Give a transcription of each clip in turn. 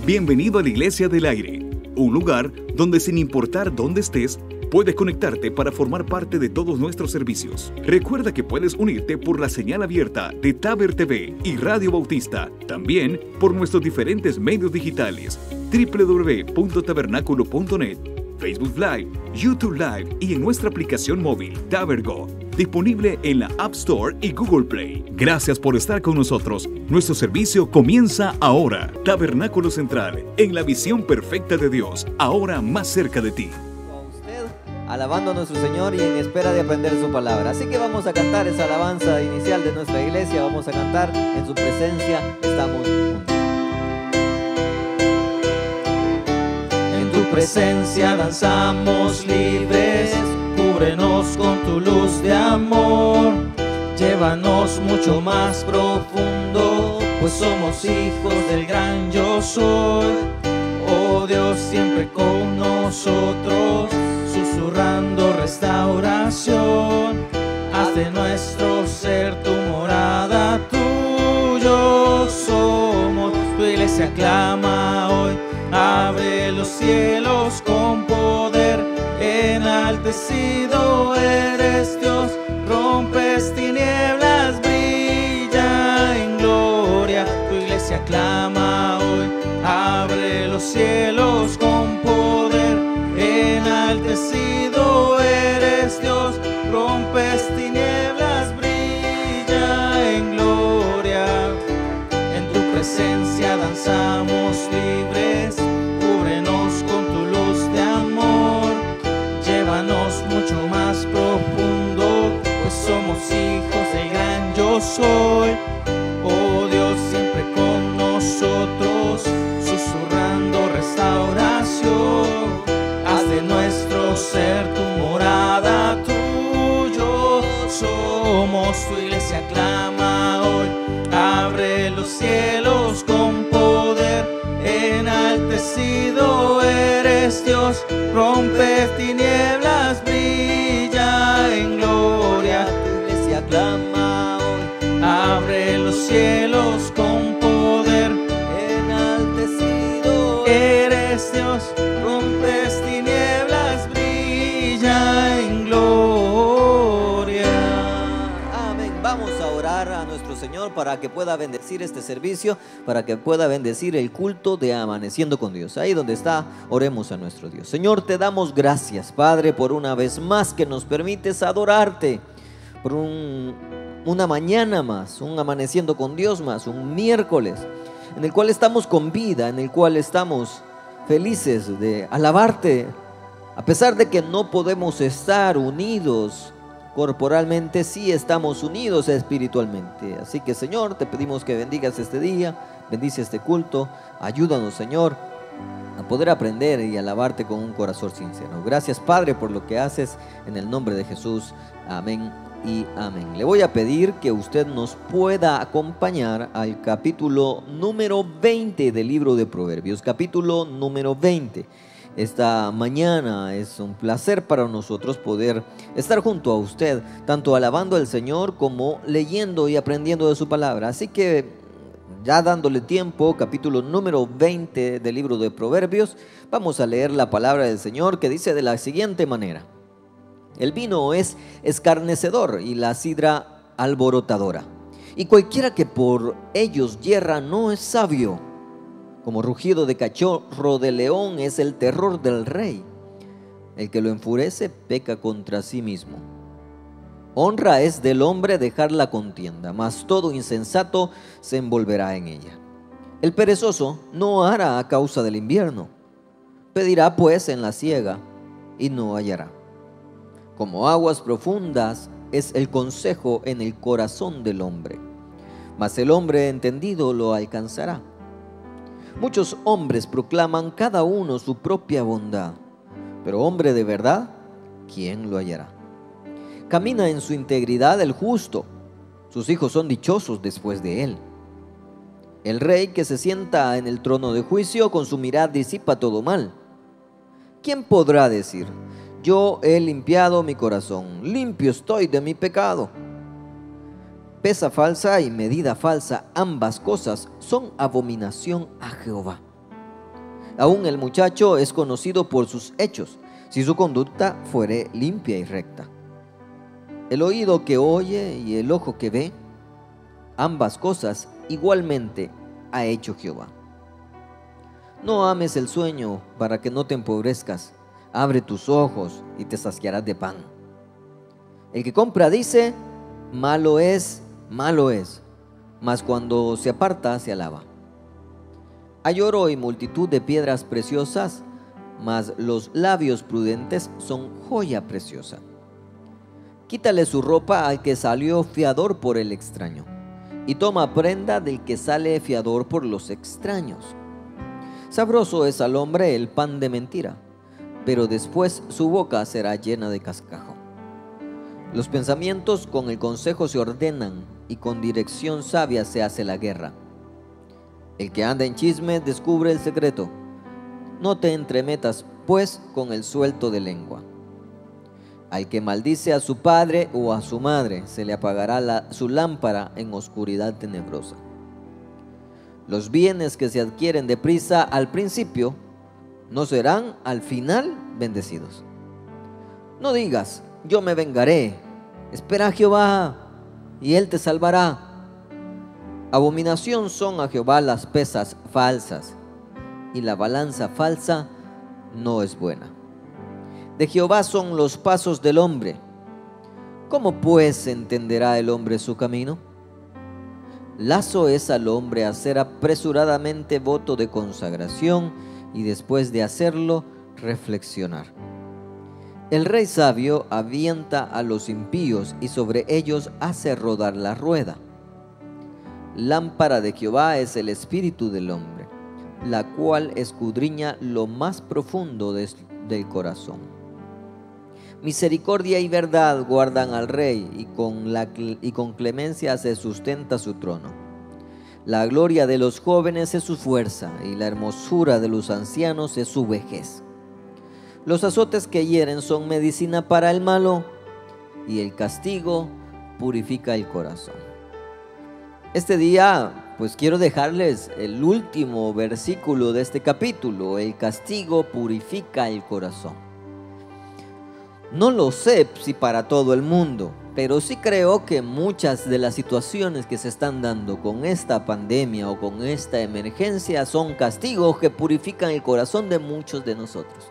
Bienvenido a la Iglesia del Aire, un lugar donde sin importar dónde estés, puedes conectarte para formar parte de todos nuestros servicios. Recuerda que puedes unirte por la señal abierta de Taber TV y Radio Bautista, también por nuestros diferentes medios digitales, www.tabernaculo.net, Facebook Live, YouTube Live y en nuestra aplicación móvil TaberGo, disponible en la App Store y Google Play. Gracias por estar con nosotros. Nuestro servicio comienza ahora. Tabernáculo Central, en la visión perfecta de Dios, ahora más cerca de ti. Alabando a nuestro Señor y en espera de aprender su palabra. Así que vamos a cantar esa alabanza inicial de nuestra iglesia. Vamos a cantar en su presencia. Estamos juntos. En tu presencia danzamos libres. Cúbrenos con tu luz de amor. Llévanos mucho más profundo, pues somos hijos del gran yo soy. Oh Dios, siempre con nosotros, susurrando restauración. Haz de nuestro ser tu morada, tuyo somos. Tu iglesia clama hoy, abre los cielos con poder. Enaltecido eres Dios, rompes tinieblas, brilla en gloria. Tu iglesia clama hoy, abre los cielos con poder. Enaltecido eres Dios, rompes tinieblas, brilla en gloria. En tu presencia danzamos libres, cúbrenos con tu luz de amor. Llévanos mucho más profundo, pues somos hijos del gran yo soy. Oh Dios, siempre con nosotros, susurrando restauración. Haz de nuestro ser tu morada, tuyo somos. Tu iglesia clama hoy, abre los cielos con poder. Enaltecido eres Dios, rompe tinieblas, brilla en gloria. Tu iglesia clama hoy, abre los cielos con poder. Enaltecido eres Dios, rompes tinieblas, brilla en gloria. Amén. Vamos a orar a nuestro Señor para que pueda bendecir este servicio, para que pueda bendecir el culto de Amaneciendo con Dios. Ahí donde está, oremos a nuestro Dios. Señor, te damos gracias, Padre, por una vez más que nos permites adorarte, por una mañana más, un Amaneciendo con Dios más, un miércoles en el cual estamos con vida, en el cual estamos felices de alabarte, a pesar de que no podemos estar unidos corporalmente, sí estamos unidos espiritualmente. Así que, Señor, te pedimos que bendigas este día, bendice este culto, ayúdanos, Señor, a poder aprender y alabarte con un corazón sincero. Gracias, Padre, por lo que haces, en el nombre de Jesús. Amén y amén. Le voy a pedir que usted nos pueda acompañar al capítulo número 20 del libro de Proverbios, capítulo número 20. Esta mañana es un placer para nosotros poder estar junto a usted, tanto alabando al Señor como leyendo y aprendiendo de su palabra. Así que, ya dándole tiempo, capítulo número 20 del libro de Proverbios, vamos a leer la palabra del Señor, que dice de la siguiente manera: el vino es escarnecedor y la sidra alborotadora, y cualquiera que por ellos yerra no es sabio. Como rugido de cachorro de león es el terror del rey. El que lo enfurece peca contra sí mismo. Honra es del hombre dejar la contienda, mas todo insensato se envolverá en ella. El perezoso no hará a causa del invierno. Pedirá pues en la siega y no hallará. Como aguas profundas es el consejo en el corazón del hombre, mas el hombre entendido lo alcanzará. Muchos hombres proclaman cada uno su propia bondad, pero hombre de verdad, ¿quién lo hallará? Camina en su integridad el justo, sus hijos son dichosos después de él. El rey que se sienta en el trono de juicio, con su mirada disipa todo mal. ¿Quién podrá decir: yo he limpiado mi corazón, limpio estoy de mi pecado? Pesa falsa y medida falsa, ambas cosas son abominación a Jehová. Aún el muchacho es conocido por sus hechos, si su conducta fuere limpia y recta. El oído que oye y el ojo que ve, ambas cosas igualmente ha hecho Jehová. No ames el sueño para que no te empobrezcas. Abre tus ojos y te saciarás de pan. El que compra dice, malo es, mas cuando se aparta se alaba. Hay oro y multitud de piedras preciosas, mas los labios prudentes son joya preciosa. Quítale su ropa al que salió fiador por el extraño, y toma prenda del que sale fiador por los extraños. Sabroso es al hombre el pan de mentira, pero después su boca será llena de cascajo. Los pensamientos con el consejo se ordenan, y con dirección sabia se hace la guerra. El que anda en chisme descubre el secreto. No te entremetas, pues, con el suelto de lengua. Al que maldice a su padre o a su madre, se le apagará su lámpara en oscuridad tenebrosa. Los bienes que se adquieren deprisa al principio, no serán al final bendecidos. No digas, yo me vengaré. Espera a Jehová, y Él te salvará. Abominación son a Jehová las pesas falsas, y la balanza falsa no es buena. De Jehová son los pasos del hombre. ¿Cómo pues entenderá el hombre su camino? Lazo es al hombre hacer apresuradamente voto de consagración, y después de hacerlo, reflexionar. El rey sabio avienta a los impíos, y sobre ellos hace rodar la rueda. Lámpara de Jehová es el espíritu del hombre, la cual escudriña lo más profundo del corazón. Misericordia y verdad guardan al rey, y con clemencia se sustenta su trono. La gloria de los jóvenes es su fuerza, y la hermosura de los ancianos es su vejez. Los azotes que hieren son medicina para el malo, y el castigo purifica el corazón. Este día, pues quiero dejarles el último versículo de este capítulo. El castigo purifica el corazón. No lo sé si para todo el mundo, pero sí creo que muchas de las situaciones que se están dando con esta pandemia o con esta emergencia son castigos que purifican el corazón de muchos de nosotros.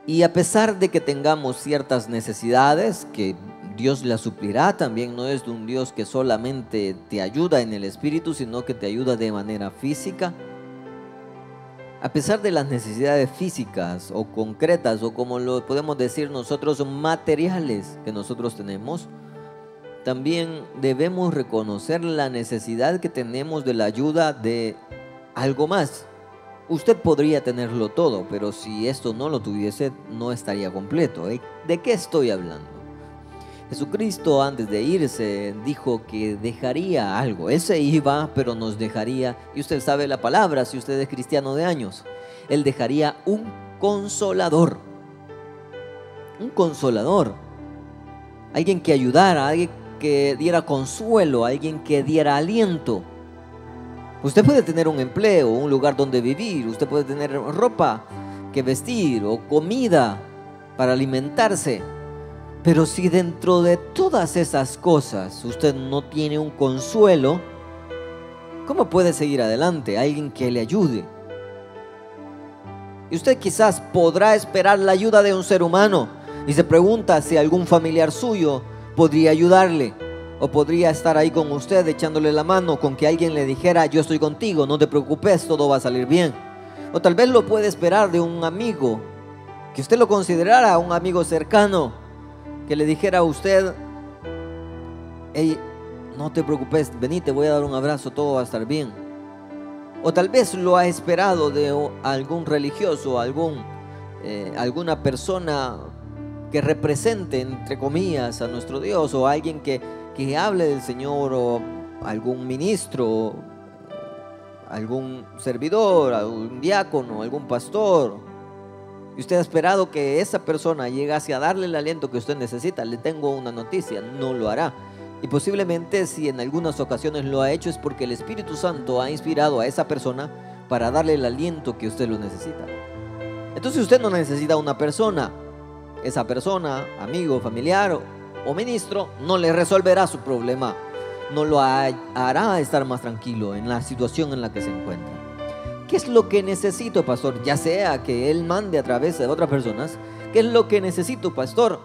Y a pesar de que tengamos ciertas necesidades que Dios las suplirá, también no es de un Dios que solamente te ayuda en el espíritu, sino que te ayuda de manera física. A pesar de las necesidades físicas o concretas, o como lo podemos decir nosotros, materiales que nosotros tenemos, también debemos reconocer la necesidad que tenemos de la ayuda de algo más. Usted podría tenerlo todo, pero si esto no lo tuviese, no estaría completo. ¿De qué estoy hablando? Jesucristo, antes de irse, dijo que dejaría algo. Él se iba, pero nos dejaría, y usted sabe la palabra si usted es cristiano de años. Él dejaría un consolador. Un consolador. Alguien que ayudara, alguien que diera consuelo, alguien que diera aliento. Usted puede tener un empleo, un lugar donde vivir, usted puede tener ropa que vestir o comida para alimentarse. Pero si dentro de todas esas cosas usted no tiene un consuelo, ¿cómo puede seguir adelante? Alguien que le ayude. Y usted quizás podrá esperar la ayuda de un ser humano y se pregunta si algún familiar suyo podría ayudarle o podría estar ahí con usted echándole la mano, con que alguien le dijera: yo estoy contigo, no te preocupes, todo va a salir bien. O tal vez lo puede esperar de un amigo, que usted lo considerara un amigo cercano, que le dijera a usted: hey, no te preocupes, vení, te voy a dar un abrazo, todo va a estar bien. O tal vez lo ha esperado de algún religioso, alguna persona que represente, entre comillas, a nuestro Dios, o alguien que hable del Señor, o algún ministro, algún servidor, algún diácono, algún pastor. Y usted ha esperado que esa persona llegase a darle el aliento que usted necesita. Le tengo una noticia: no lo hará. Y posiblemente, si en algunas ocasiones lo ha hecho, es porque el Espíritu Santo ha inspirado a esa persona para darle el aliento que usted lo necesita. Entonces usted no necesita una persona. Esa persona, amigo, familiar o ministro, no le resolverá su problema, no lo hará estar más tranquilo en la situación en la que se encuentra. ¿Qué es lo que necesito, pastor? Ya sea que él mande a través de otras personas. ¿Qué es lo que necesito, pastor?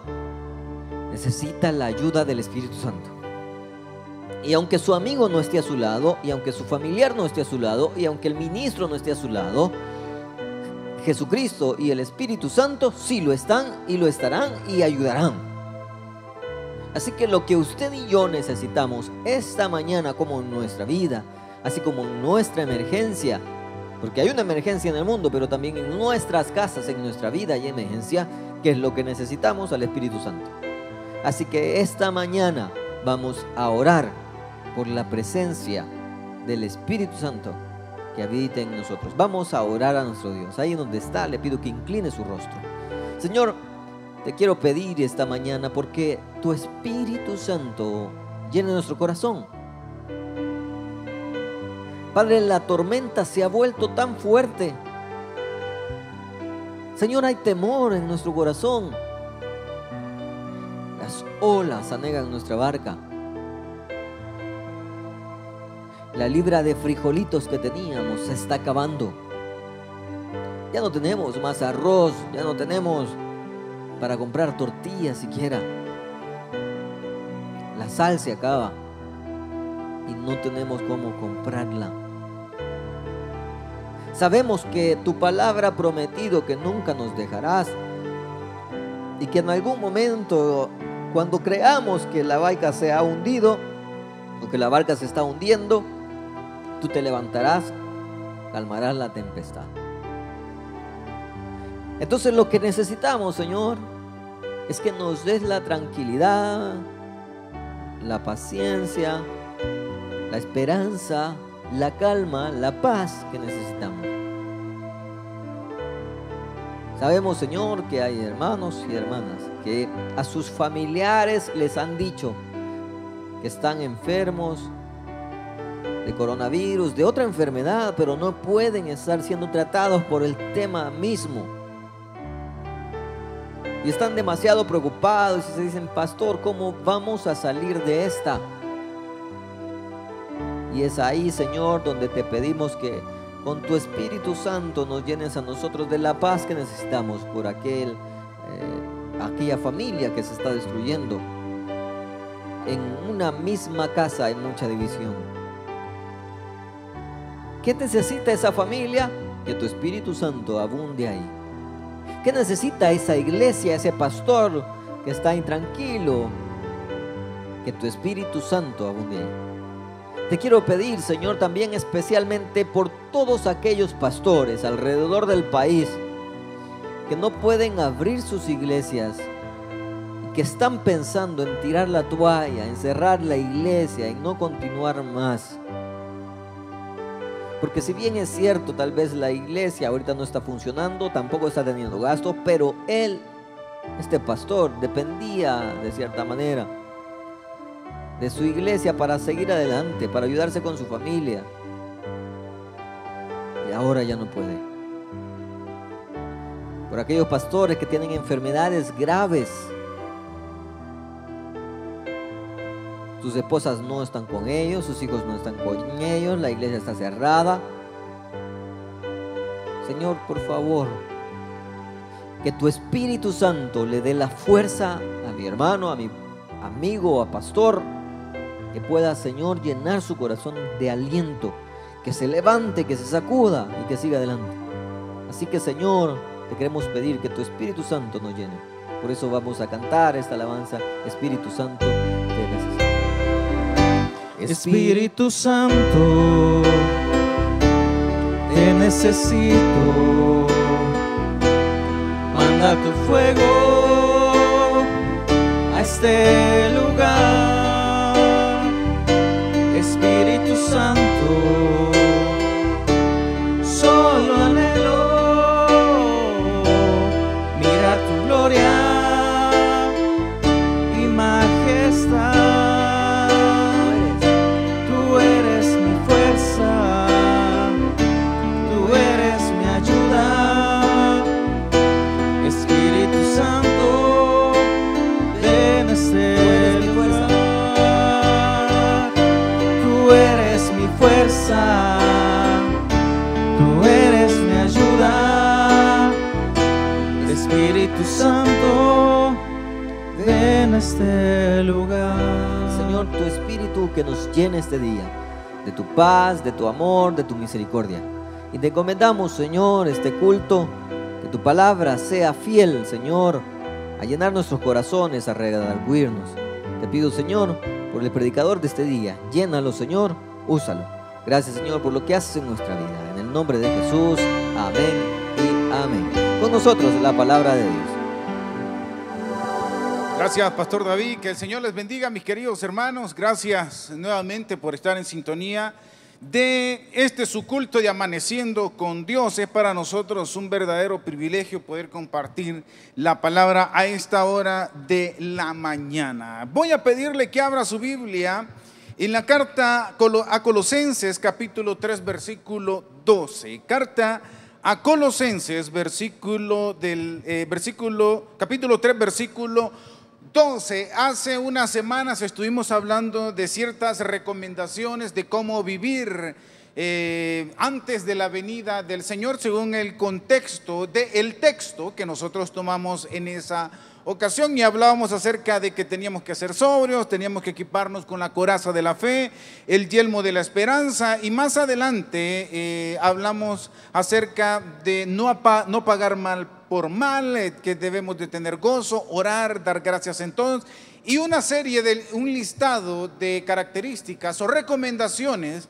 Necesita la ayuda del Espíritu Santo. Y aunque su amigo no esté a su lado, y aunque su familiar no esté a su lado, y aunque el ministro no esté a su lado, Jesucristo y el Espíritu Santo sí lo están y lo estarán y ayudarán. Así que lo que usted y yo necesitamos esta mañana, como en nuestra vida, así como en nuestra emergencia, porque hay una emergencia en el mundo, pero también en nuestras casas, en nuestra vida hay emergencia, que es lo que necesitamos al Espíritu Santo. Así que esta mañana vamos a orar por la presencia del Espíritu Santo que habita en nosotros. Vamos a orar a nuestro Dios. Ahí donde está, le pido que incline su rostro. Señor, te quiero pedir esta mañana porque tu Espíritu Santo llene nuestro corazón. Padre, la tormenta se ha vuelto tan fuerte. Señor, hay temor en nuestro corazón. Las olas anegan nuestra barca. La libra de frijolitos que teníamos se está acabando. Ya no tenemos más arroz, ya no tenemos para comprar tortillas siquiera. La sal se acaba y no tenemos cómo comprarla. Sabemos que tu palabra ha prometido que nunca nos dejarás y que en algún momento, cuando creamos que la barca se ha hundido o que la barca se está hundiendo, tú te levantarás, calmarás la tempestad. Entonces lo que necesitamos, Señor, es que nos des la tranquilidad, la paciencia, la esperanza, la calma, la paz que necesitamos. Sabemos, Señor, que hay hermanos y hermanas que a sus familiares les han dicho que están enfermos de coronavirus, de otra enfermedad, pero no pueden estar siendo tratados por el tema mismo. Y están demasiado preocupados y se dicen, pastor, ¿cómo vamos a salir de esta? Y es ahí, Señor, donde te pedimos que con tu Espíritu Santo nos llenes a nosotros de la paz que necesitamos por aquella familia que se está destruyendo. En una misma casa hay mucha división. ¿Qué necesita esa familia? Que tu Espíritu Santo abunde ahí. ¿Qué necesita esa iglesia, ese pastor que está intranquilo? Que tu Espíritu Santo abunde ahí. Te quiero pedir, Señor, también especialmente por todos aquellos pastores alrededor del país que no pueden abrir sus iglesias y que están pensando en tirar la toalla, en cerrar la iglesia, en no continuar más. Porque si bien es cierto, tal vez la iglesia ahorita no está funcionando, tampoco está teniendo gastos, pero este pastor, dependía de cierta manera de su iglesia para seguir adelante, para ayudarse con su familia. Y ahora ya no puede. Por aquellos pastores que tienen enfermedades graves. Sus esposas no están con ellos, sus hijos no están con ellos, la iglesia está cerrada. Señor, por favor, que tu Espíritu Santo le dé la fuerza a mi hermano, a mi amigo, a pastor, que pueda, Señor, llenar su corazón de aliento, que se levante, que se sacuda y que siga adelante. Así que, Señor, te queremos pedir que tu Espíritu Santo nos llene. Por eso vamos a cantar esta alabanza. Espíritu Santo, te necesito. Espíritu Santo, te necesito. Manda tu fuego a este lugar. Espíritu Santo, solo anhelo mirar tu gloria y majestad. Tú eres mi fuerza, tú fuerza, tú eres mi ayuda. Espíritu Santo, ven a este lugar. Señor, tu Espíritu que nos llene este día de tu paz, de tu amor, de tu misericordia. Y te encomendamos, Señor, este culto, que tu palabra sea fiel, Señor, a llenar nuestros corazones, a redarguirnos. Te pido, Señor, por el predicador de este día, llénalo, Señor, úsalo. Gracias, Señor, por lo que haces en nuestra vida. En el nombre de Jesús, amén y amén. Con nosotros la palabra de Dios. Gracias, Pastor David. Que el Señor les bendiga, mis queridos hermanos. Gracias nuevamente por estar en sintonía de su culto de Amaneciendo con Dios. Es para nosotros un verdadero privilegio poder compartir la palabra a esta hora de la mañana. Voy a pedirle que abra su Biblia en la carta a Colosenses, capítulo 3, versículo 12. Carta a Colosenses, capítulo 3, versículo 12. Hace unas semanas estuvimos hablando de ciertas recomendaciones de cómo vivir antes de la venida del Señor, según el contexto del texto que nosotros tomamos en esa ocasión, y hablábamos acerca de que teníamos que ser sobrios, teníamos que equiparnos con la coraza de la fe, el yelmo de la esperanza, y más adelante hablamos acerca de no pagar mal por mal, que debemos de tener gozo, orar, dar gracias en todos, y un listado de características o recomendaciones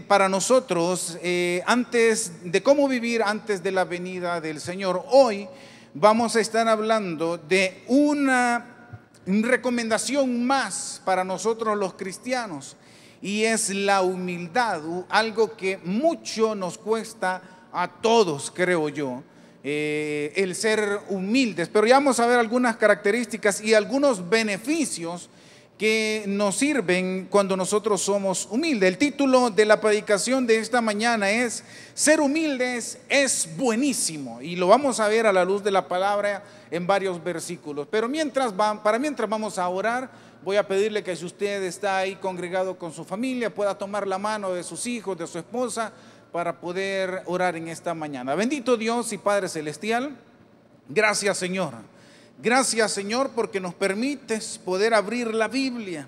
para nosotros antes de cómo vivir antes de la venida del Señor. Hoy vamos a estar hablando de una recomendación más para nosotros los cristianos, y es la humildad, algo que mucho nos cuesta a todos, creo yo. El ser humildes, pero ya vamos a ver algunas características y algunos beneficios que nos sirven cuando nosotros somos humildes. El título de la predicación de esta mañana es Ser humildes es buenísimo, y lo vamos a ver a la luz de la palabra en varios versículos. Pero mientras vamos a orar, voy a pedirle que si usted está ahí congregado con su familia, pueda tomar la mano de sus hijos, de su esposa, para poder orar en esta mañana. Bendito Dios y Padre Celestial, gracias, Señor. Gracias, Señor, porque nos permites poder abrir la Biblia,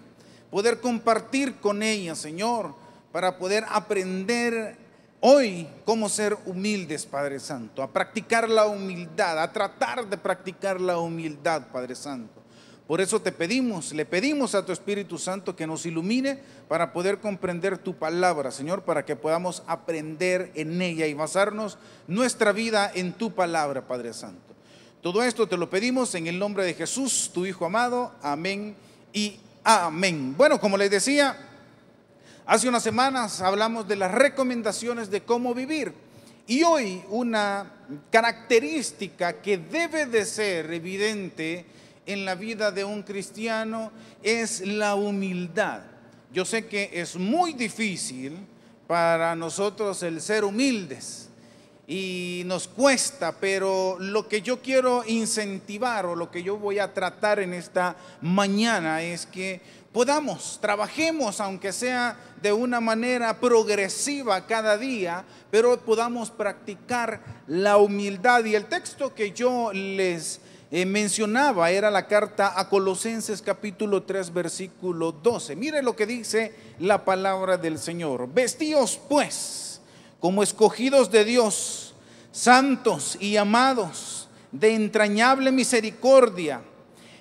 poder compartir con ella, Señor, para poder aprender hoy cómo ser humildes, Padre Santo, a practicar la humildad, a tratar de practicar la humildad, Padre Santo. Por eso le pedimos a tu Espíritu Santo que nos ilumine para poder comprender tu palabra, Señor, para que podamos aprender en ella y basarnos nuestra vida en tu palabra, Padre Santo. Todo esto te lo pedimos en el nombre de Jesús, tu Hijo amado. Amén y amén. Bueno, como les decía, hace unas semanas hablamos de las recomendaciones de cómo vivir. Y hoy una característica que debe de ser evidente en la vida de un cristiano es la humildad. Yo sé que es muy difícil para nosotros el ser humildes y nos cuesta, pero lo que yo quiero incentivar o lo que yo voy a tratar en esta mañana es que trabajemos aunque sea de una manera progresiva cada día, pero podamos practicar la humildad. Y el texto que yo les mencionaba era la carta a Colosenses capítulo 3 versículo 12. Mire lo que dice la palabra del Señor. Vestíos pues como escogidos de Dios, santos y amados, de entrañable misericordia,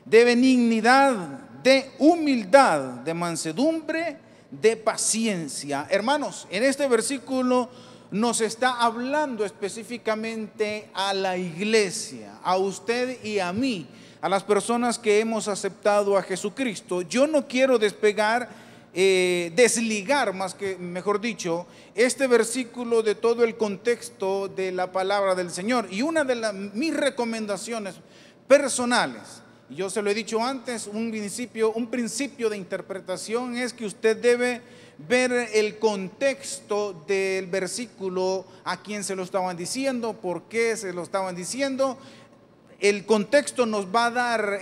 de benignidad, de humildad, de mansedumbre, de paciencia. Hermanos, en este versículo nos está hablando específicamente a la iglesia, a usted y a mí, a las personas que hemos aceptado a Jesucristo. Yo no quiero desligar, mejor dicho, este versículo de todo el contexto de la palabra del Señor. Y una de mis recomendaciones personales, yo se lo he dicho antes, un principio de interpretación es que usted debe ver el contexto del versículo, a quién se lo estaban diciendo, por qué se lo estaban diciendo. el contexto nos va a dar,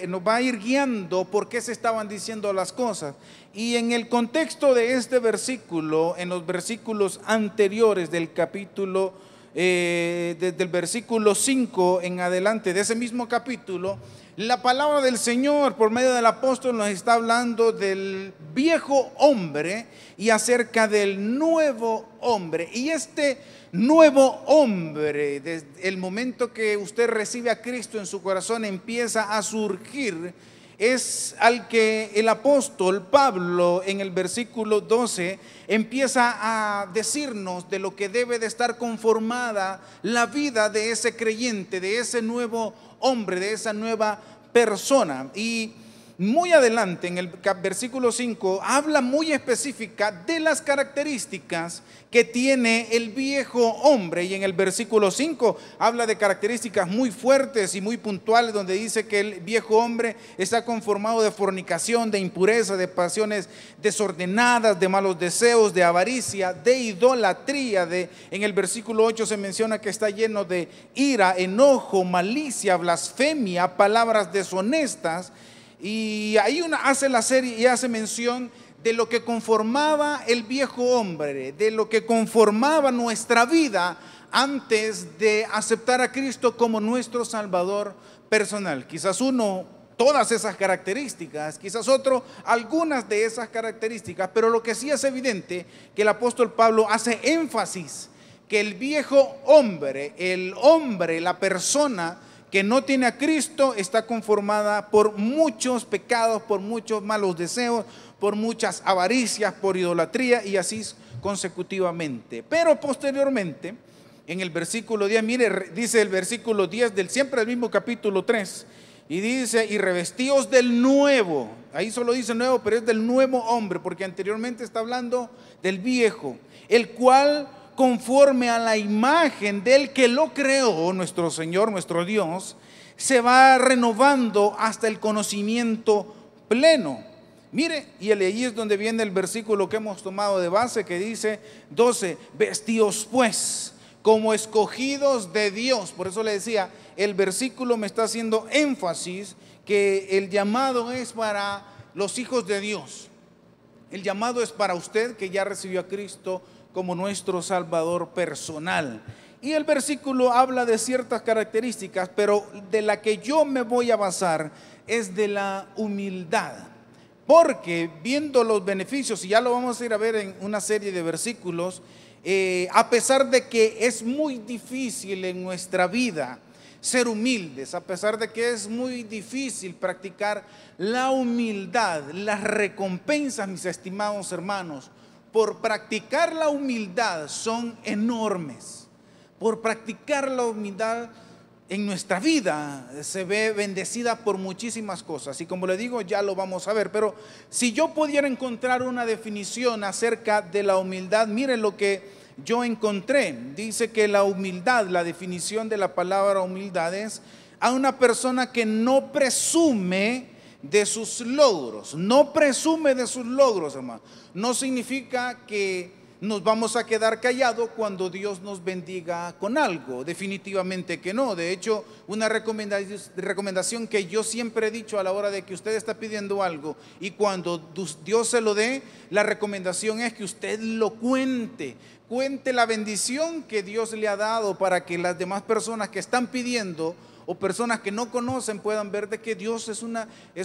nos va a ir guiando por qué se estaban diciendo las cosas. Y en el contexto de este versículo, en los versículos anteriores del capítulo, desde el versículo 5 en adelante de ese mismo capítulo, la palabra del Señor por medio del apóstol nos está hablando del viejo hombre y acerca del nuevo hombre. Y este nuevo hombre, desde el momento que usted recibe a Cristo en su corazón, empieza a surgir, es al que el apóstol Pablo en el versículo 12 empieza a decirnos de lo que debe de estar conformada la vida de ese creyente, de ese nuevo hombre, de esa nueva persona. Y muy adelante en el versículo 5 habla muy específica de las características que tiene el viejo hombre, y en el versículo 5 habla de características muy fuertes y muy puntuales, donde dice que el viejo hombre está conformado de fornicación, de impureza, de pasiones desordenadas, de malos deseos, de avaricia, de idolatría. En el versículo 8 se menciona que está lleno de ira, enojo, malicia, blasfemia, palabras deshonestas. Y ahí hace la serie y hace mención de lo que conformaba el viejo hombre, de lo que conformaba nuestra vida antes de aceptar a Cristo como nuestro Salvador personal. Quizás uno, todas esas características, quizás otro, algunas de esas características, pero lo que sí es evidente que el apóstol Pablo hace énfasis que el viejo hombre, la persona que no tiene a Cristo, está conformada por muchos pecados, por muchos malos deseos, por muchas avaricias, por idolatría y así consecutivamente. Pero posteriormente, en el versículo 10, mire, dice el versículo 10 del siempre el mismo capítulo 3, y dice, y revestíos del nuevo, ahí solo dice nuevo, pero es del nuevo hombre, porque anteriormente está hablando del viejo, el cual conforme a la imagen del que lo creó, nuestro Señor, nuestro Dios, se va renovando hasta el conocimiento pleno. Mire, y ahí es donde viene el versículo que hemos tomado de base, que dice 12, vestíos pues como escogidos de Dios. Por eso le decía, el versículo me está haciendo énfasis que el llamado es para los hijos de Dios. El llamado es para usted que ya recibió a Cristo como nuestro Salvador personal. Y el versículo habla de ciertas características, pero de la que yo me voy a basar es de la humildad. Porque viendo los beneficios, y ya lo vamos a ir a ver en una serie de versículos, a pesar de que es muy difícil en nuestra vida ser humildes, a pesar de que es muy difícil practicar la humildad, las recompensas, mis estimados hermanos, por practicar la humildad son enormes. Por practicar la humildad en nuestra vida se ve bendecida por muchísimas cosas. Y como le digo, ya lo vamos a ver. Pero si yo pudiera encontrar una definición acerca de la humildad, miren lo que yo encontré. Dice que la humildad, la definición de la palabra humildad es a una persona que no presume de sus logros. No presume de sus logros, hermano. No significa que nos vamos a quedar callados cuando Dios nos bendiga con algo. Definitivamente que no. De hecho, una recomendación que yo siempre he dicho a la hora de que usted está pidiendo algo y cuando Dios se lo dé, la recomendación es que usted lo cuente. Cuente la bendición que Dios le ha dado para que las demás personas que están pidiendo o personas que no conocen puedan ver de que Dios es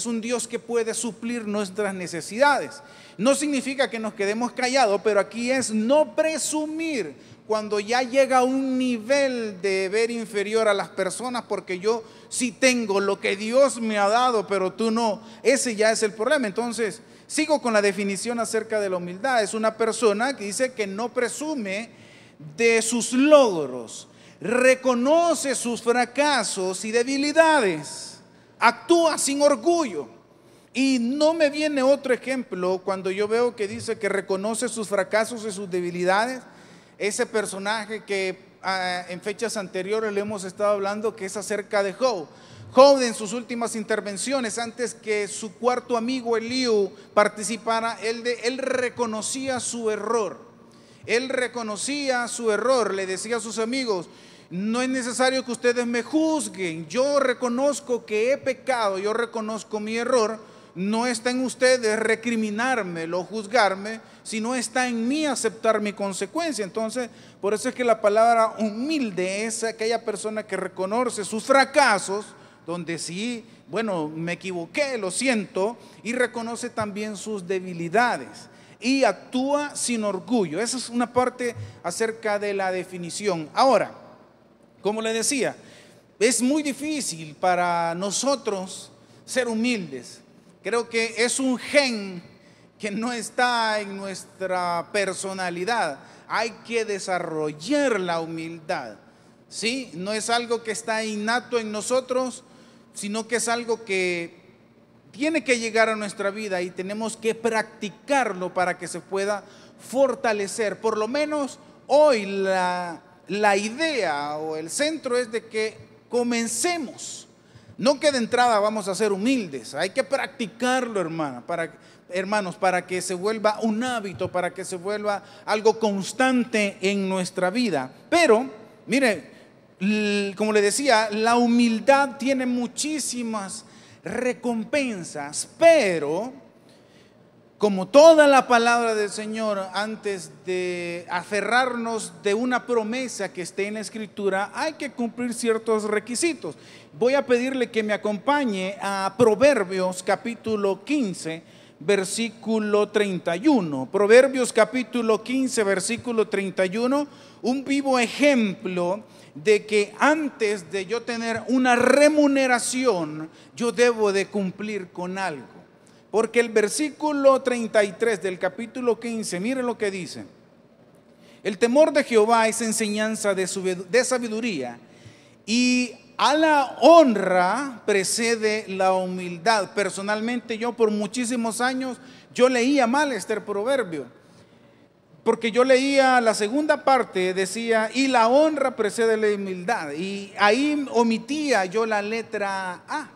un Dios que puede suplir nuestras necesidades. No significa que nos quedemos callados, pero aquí es no presumir cuando ya llega a un nivel de ver inferior a las personas, porque yo sí tengo lo que Dios me ha dado, pero tú no. Ese ya es el problema. Entonces, sigo con la definición acerca de la humildad. Es una persona que dice que no presume de sus logros, reconoce sus fracasos y debilidades, actúa sin orgullo. Y no me viene otro ejemplo cuando yo veo que dice que reconoce sus fracasos y sus debilidades. Ese personaje que en fechas anteriores le hemos estado hablando, que es acerca de Job. Job, en sus últimas intervenciones, antes que su cuarto amigo Eliú participara, él reconocía su error. Él reconocía su error, le decía a sus amigos: no es necesario que ustedes me juzguen, yo reconozco que he pecado, yo reconozco mi error, no está en ustedes recriminarme o juzgarme, sino está en mí aceptar mi consecuencia. Entonces, por eso es que la palabra humilde es aquella persona que reconoce sus fracasos, donde sí, bueno, me equivoqué, lo siento, y reconoce también sus debilidades y actúa sin orgullo. Esa es una parte acerca de la definición. Ahora, como le decía, es muy difícil para nosotros ser humildes. Creo que es un gen que no está en nuestra personalidad. Hay que desarrollar la humildad, ¿sí? No es algo que está innato en nosotros, sino que es algo que tiene que llegar a nuestra vida y tenemos que practicarlo para que se pueda fortalecer. Por lo menos hoy la idea o el centro es de que comencemos. No que de entrada vamos a ser humildes, hay que practicarlo, hermanos, para que se vuelva un hábito, para que se vuelva algo constante en nuestra vida. Pero, mire, como le decía, la humildad tiene muchísimas recompensas, pero como toda la palabra del Señor, antes de aferrarnos de una promesa que esté en la Escritura, hay que cumplir ciertos requisitos. Voy a pedirle que me acompañe a Proverbios capítulo 15, versículo 31. Proverbios capítulo 15, versículo 31, un vivo ejemplo de que antes de yo tener una remuneración, yo debo de cumplir con algo. Porque el versículo 33 del capítulo 15, mire lo que dice: el temor de Jehová es enseñanza de sabiduría, y a la honra precede la humildad. Personalmente yo por muchísimos años yo leía mal este proverbio, porque yo leía la segunda parte, decía: y la honra precede la humildad, y ahí omitía yo la letra A,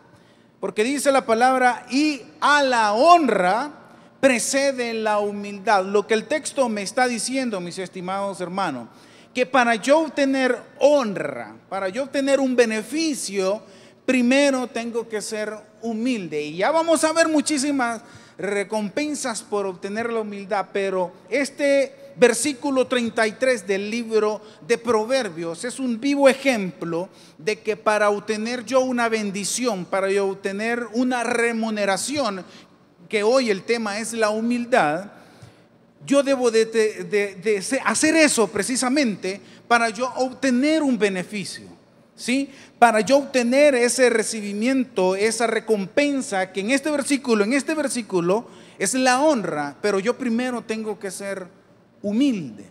porque dice la palabra: y a la honra precede la humildad. Lo que el texto me está diciendo, mis estimados hermanos, que para yo obtener honra, para yo obtener un beneficio, primero tengo que ser humilde. Y ya vamos a ver muchísimas recompensas por obtener la humildad, pero este versículo 33 del libro de Proverbios es un vivo ejemplo de que para obtener yo una bendición, para yo obtener una remuneración, que hoy el tema es la humildad, yo debo de hacer eso precisamente para yo obtener un beneficio, ¿sí? Para yo obtener ese recibimiento, esa recompensa que en este versículo es la honra, pero yo primero tengo que ser humilde.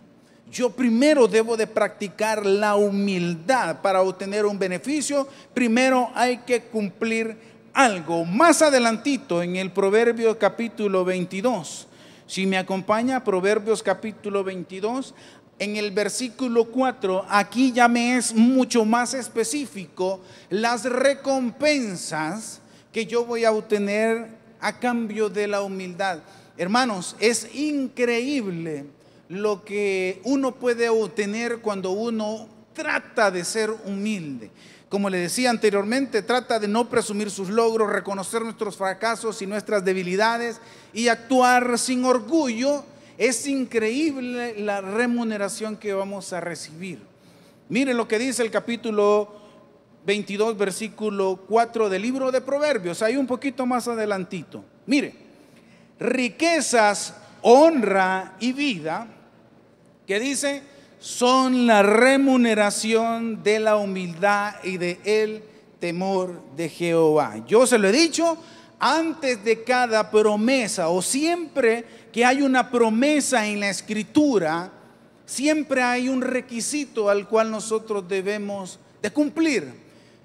Yo primero debo de practicar la humildad para obtener un beneficio. Primero hay que cumplir algo. Más adelantito en el Proverbio capítulo 22, si me acompaña, Proverbios capítulo 22, en el versículo 4, aquí ya me es mucho más específico las recompensas que yo voy a obtener a cambio de la humildad. Hermanos, es increíble lo que uno puede obtener cuando uno trata de ser humilde. Como le decía anteriormente, trata de no presumir sus logros, reconocer nuestros fracasos y nuestras debilidades y actuar sin orgullo. Es increíble la remuneración que vamos a recibir. Miren lo que dice el capítulo 22, versículo 4 del libro de Proverbios. Ahí un poquito más adelantito. Mire, riquezas, honra y vida, que dice, son la remuneración de la humildad y de el temor de Jehová. Yo se lo he dicho, antes de cada promesa, o siempre que hay una promesa en la Escritura, siempre hay un requisito al cual nosotros debemos de cumplir.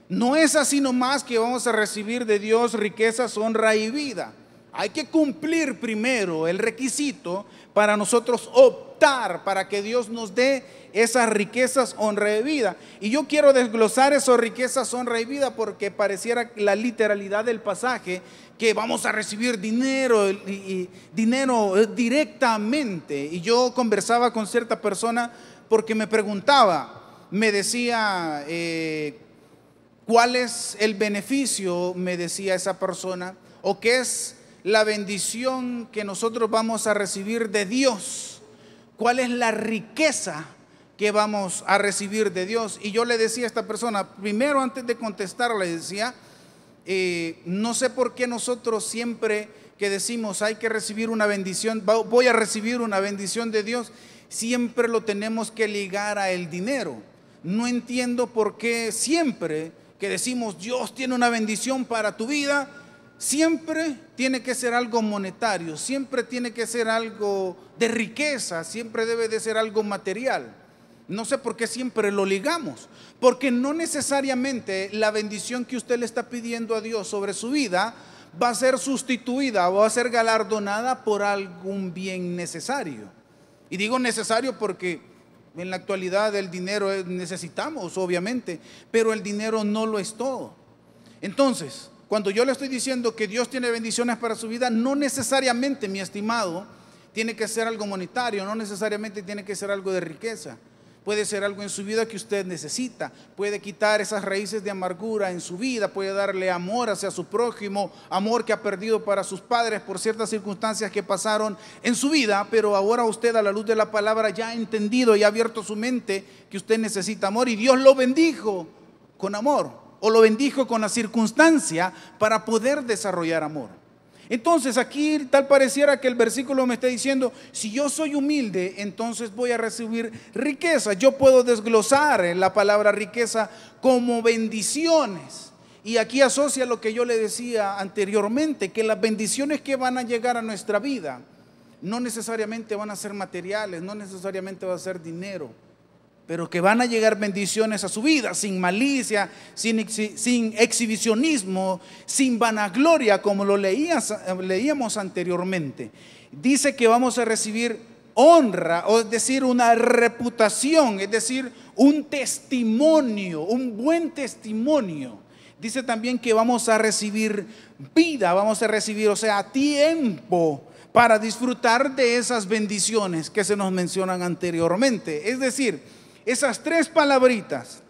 No es así nomás que vamos a recibir de Dios riquezas, honra y vida. Hay que cumplir primero el requisito para nosotros optar para que Dios nos dé esas riquezas, honra y vida. Y yo quiero desglosar esas riquezas, honra y vida, porque pareciera la literalidad del pasaje que vamos a recibir dinero y dinero directamente. Y yo conversaba con cierta persona porque me preguntaba, me decía, ¿cuál es el beneficio? Me decía esa persona, o qué es la bendición que nosotros vamos a recibir de Dios. ¿Cuál es la riqueza que vamos a recibir de Dios? Y yo le decía a esta persona, primero antes de contestar, le decía, no sé por qué nosotros siempre que decimos hay que recibir una bendición, voy a recibir una bendición de Dios, siempre lo tenemos que ligar a el dinero. No entiendo por qué siempre que decimos Dios tiene una bendición para tu vida, siempre tiene que ser algo monetario, siempre tiene que ser algo de riqueza, siempre debe de ser algo material. No sé por qué siempre lo ligamos, porque no necesariamente la bendición que usted le está pidiendo a Dios sobre su vida va a ser sustituida o va a ser galardonada por algún bien necesario. Y digo necesario porque en la actualidad el dinero necesitamos, obviamente, pero el dinero no lo es todo. Entonces, cuando yo le estoy diciendo que Dios tiene bendiciones para su vida, no necesariamente, mi estimado, tiene que ser algo monetario, no necesariamente tiene que ser algo de riqueza. Puede ser algo en su vida que usted necesita, puede quitar esas raíces de amargura en su vida, puede darle amor hacia su prójimo, amor que ha perdido para sus padres por ciertas circunstancias que pasaron en su vida, pero ahora usted a la luz de la palabra ya ha entendido y ha abierto su mente que usted necesita amor y Dios lo bendijo con amor. O lo bendijo con la circunstancia para poder desarrollar amor. Entonces aquí tal pareciera que el versículo me está diciendo, si yo soy humilde, entonces voy a recibir riqueza. Yo puedo desglosar la palabra riqueza como bendiciones. Y aquí asocia lo que yo le decía anteriormente, que las bendiciones que van a llegar a nuestra vida no necesariamente van a ser materiales, no necesariamente va a ser dinero, pero que van a llegar bendiciones a su vida, sin malicia, sin exhibicionismo, sin vanagloria, como lo leíamos anteriormente. Dice que vamos a recibir honra, o es decir, una reputación, es decir, un testimonio, un buen testimonio. Dice también que vamos a recibir vida, vamos a recibir, o sea, tiempo para disfrutar de esas bendiciones que se nos mencionan anteriormente. Es decir, esas tres palabritas,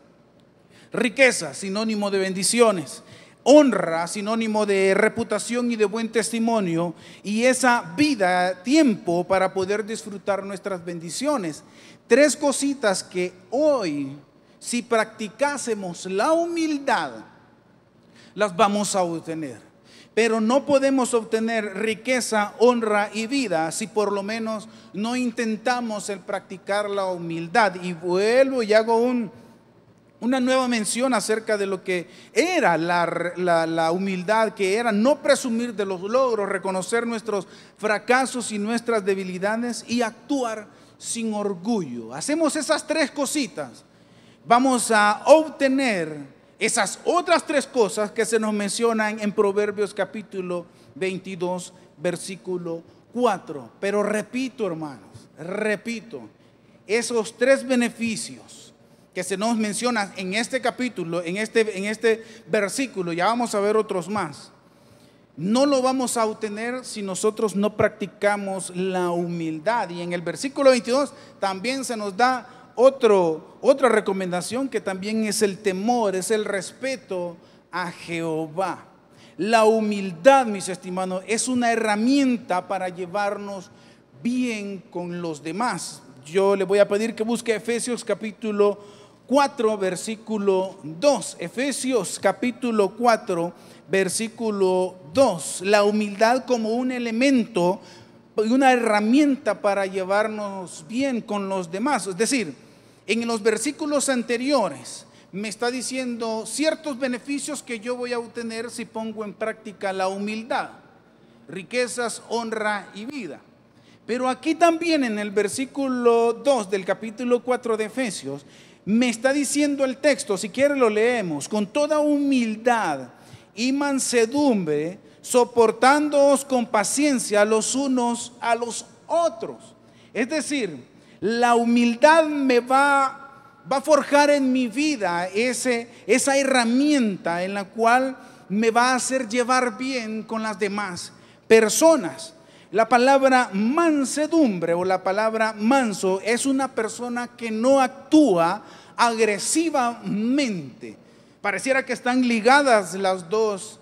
riqueza, sinónimo de bendiciones, honra, sinónimo de reputación y de buen testimonio, y esa vida, tiempo para poder disfrutar nuestras bendiciones. Tres cositas que hoy, si practicásemos la humildad, las vamos a obtener. Pero no podemos obtener riqueza, honra y vida si por lo menos no intentamos el practicar la humildad. Y vuelvo y hago una nueva mención acerca de lo que era la humildad, que era no presumir de los logros, reconocer nuestros fracasos y nuestras debilidades y actuar sin orgullo. Hacemos esas tres cositas, vamos a obtener esas otras tres cosas que se nos mencionan en Proverbios capítulo 22, versículo 4. Pero repito, hermanos, esos tres beneficios que se nos mencionan en este capítulo, en este versículo, ya vamos a ver otros más, no lo vamos a obtener si nosotros no practicamos la humildad. Y en el versículo 22 también se nos da otra recomendación, que también es el temor, es el respeto a Jehová. La humildad, mis estimados, es una herramienta para llevarnos bien con los demás. Yo le voy a pedir que busque Efesios capítulo 4, versículo 2. Efesios capítulo 4, versículo 2. La humildad como un elemento y una herramienta para llevarnos bien con los demás. Es decir, en los versículos anteriores me está diciendo ciertos beneficios que yo voy a obtener si pongo en práctica la humildad, riquezas, honra y vida. Pero aquí también en el versículo 2 del capítulo 4 de Efesios me está diciendo el texto, si quiere lo leemos, con toda humildad y mansedumbre, soportándoos con paciencia los unos a los otros. Es decir, la humildad me va a forjar en mi vida esa herramienta en la cual me va a hacer llevar bien con las demás personas. La palabra mansedumbre o la palabra manso es una persona que no actúa agresivamente. Pareciera que están ligadas las dos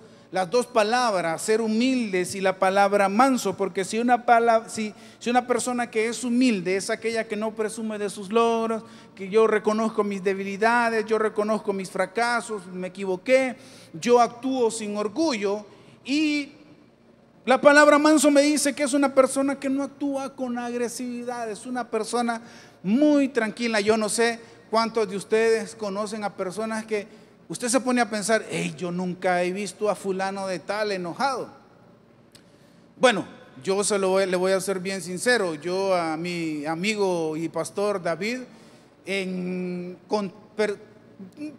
palabras, ser humildes y la palabra manso, porque si una persona que es humilde es aquella que no presume de sus logros, que yo reconozco mis debilidades, yo reconozco mis fracasos, me equivoqué, yo actúo sin orgullo. Y la palabra manso me dice que es una persona que no actúa con agresividad, es una persona muy tranquila. Yo no sé cuántos de ustedes conocen a personas que usted se pone a pensar, hey, yo nunca he visto a fulano de tal enojado. Bueno, yo le voy a ser bien sincero. Yo a mi amigo y pastor David,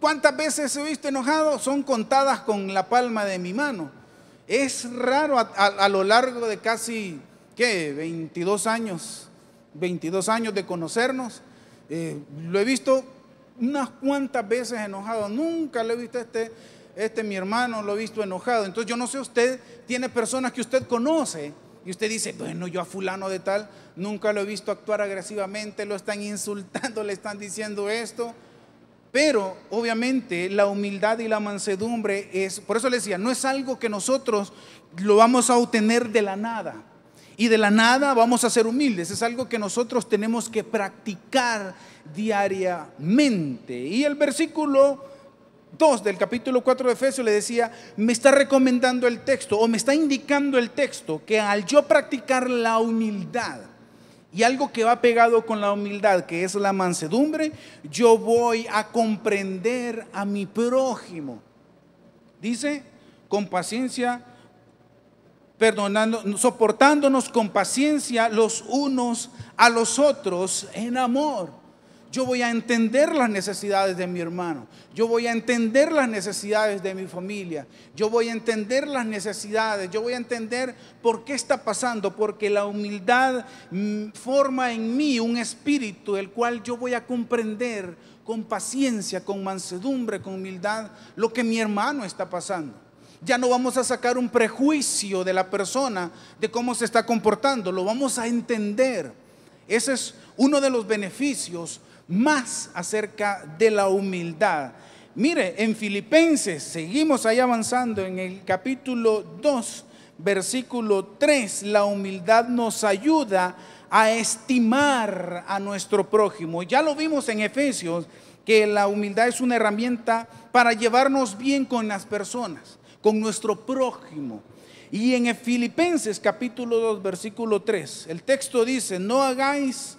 ¿cuántas veces he visto enojado? Son contadas con la palma de mi mano. Es raro a lo largo de casi, 22 años de conocernos. Lo he visto unas cuantas veces enojado. Nunca lo he visto mi hermano lo he visto enojado. Entonces yo no sé, usted tiene personas que usted conoce y usted dice, bueno, yo a fulano de tal nunca lo he visto actuar agresivamente, lo están insultando, le están diciendo esto. Pero obviamente la humildad y la mansedumbre por eso le decía, no es algo que nosotros lo vamos a obtener de la nada. Y de la nada vamos a ser humildes. Es algo que nosotros tenemos que practicar diariamente. Y el versículo 2 del capítulo 4 de Efesios le decía, me está recomendando el texto, o me está indicando el texto, que al yo practicar la humildad, y algo que va pegado con la humildad, que es la mansedumbre, yo voy a comprender a mi prójimo. Dice, con paciencia, soportándonos con paciencia los unos a los otros en amor. Yo voy a entender las necesidades de mi hermano. Yo voy a entender las necesidades de mi familia. Yo voy a entender las necesidades. Yo voy a entender por qué está pasando. Porque la humildad forma en mí un espíritu el cual yo voy a comprender con paciencia, con mansedumbre, con humildad lo que mi hermano está pasando. Ya no vamos a sacar un prejuicio de la persona, de cómo se está comportando. Lo vamos a entender. Ese es uno de los beneficios más acerca de la humildad. Mire, en Filipenses, seguimos ahí avanzando en el capítulo 2, versículo 3, la humildad nos ayuda a estimar a nuestro prójimo. Ya lo vimos en Efesios, que la humildad es una herramienta para llevarnos bien con las personas, con nuestro prójimo. Y en Filipenses capítulo 2, versículo 3, el texto dice, no hagáis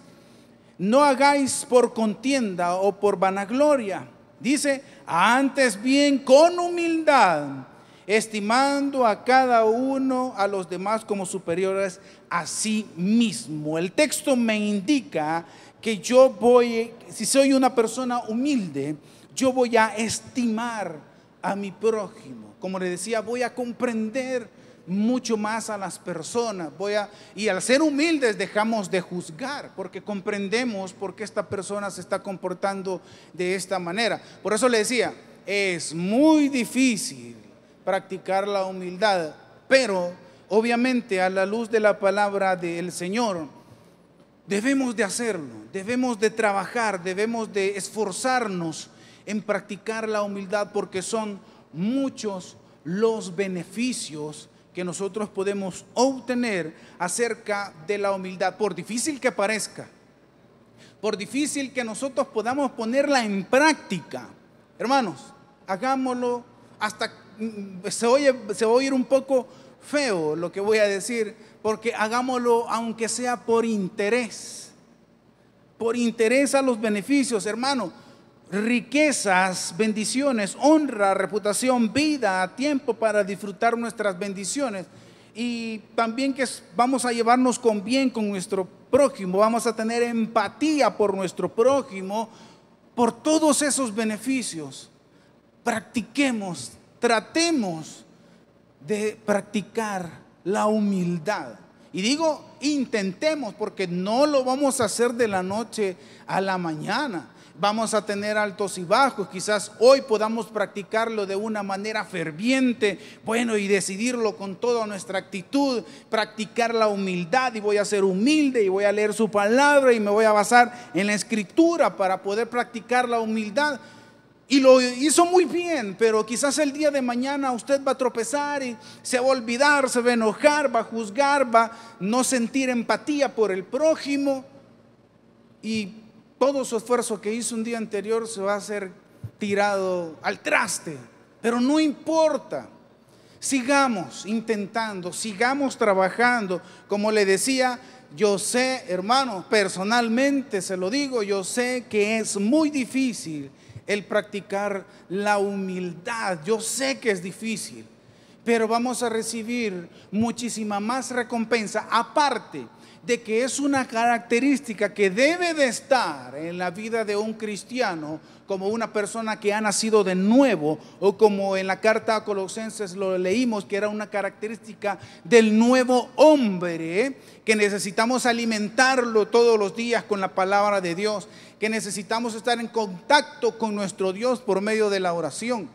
por contienda o por vanagloria. Dice, antes bien con humildad, estimando a cada uno a los demás como superiores a sí mismo. El texto me indica que si soy una persona humilde, yo voy a estimar a mi prójimo. Como le decía, voy a comprender mucho más a las personas. Y al ser humildes dejamos de juzgar, porque comprendemos por qué esta persona se está comportando de esta manera. Por eso le decía, es muy difícil practicar la humildad, pero obviamente a la luz de la palabra del Señor debemos de hacerlo, debemos de trabajar, debemos de esforzarnos en practicar la humildad, porque son muchos los beneficios que nosotros podemos obtener acerca de la humildad, por difícil que parezca, por difícil que nosotros podamos ponerla en práctica. Hermanos, hagámoslo. Hasta se va a oír un poco feo lo que voy a decir, porque hagámoslo aunque sea por interés a los beneficios, hermano. Riquezas, bendiciones, honra, reputación, vida, tiempo para disfrutar nuestras bendiciones, y también que vamos a llevarnos bien con nuestro prójimo, vamos a tener empatía por nuestro prójimo. Por todos esos beneficios, practiquemos, tratemos de practicar la humildad. Y digo intentemos, porque no lo vamos a hacer de la noche a la mañana. Vamos a tener altos y bajos. Quizás hoy podamos practicarlo de una manera ferviente, bueno, y decidirlo con toda nuestra actitud, practicar la humildad, y voy a ser humilde y voy a leer su palabra y me voy a basar en la escritura para poder practicar la humildad. Y lo hizo muy bien, pero quizás el día de mañana usted va a tropezar y se va a olvidar, se va a enojar, va a juzgar, va a no sentir empatía por el prójimo, y todo su esfuerzo que hizo un día anterior se va a ser tirado al traste. Pero no importa, sigamos intentando, sigamos trabajando. Como le decía, yo sé, hermano, personalmente se lo digo, yo sé que es muy difícil el practicar la humildad. Yo sé que es difícil, pero vamos a recibir muchísima más recompensa, aparte de que es una característica que debe de estar en la vida de un cristiano, como una persona que ha nacido de nuevo, o como en la carta a Colosenses lo leímos, que era una característica del nuevo hombre, que necesitamos alimentarlo todos los días con la palabra de Dios, que necesitamos estar en contacto con nuestro Dios por medio de la oración,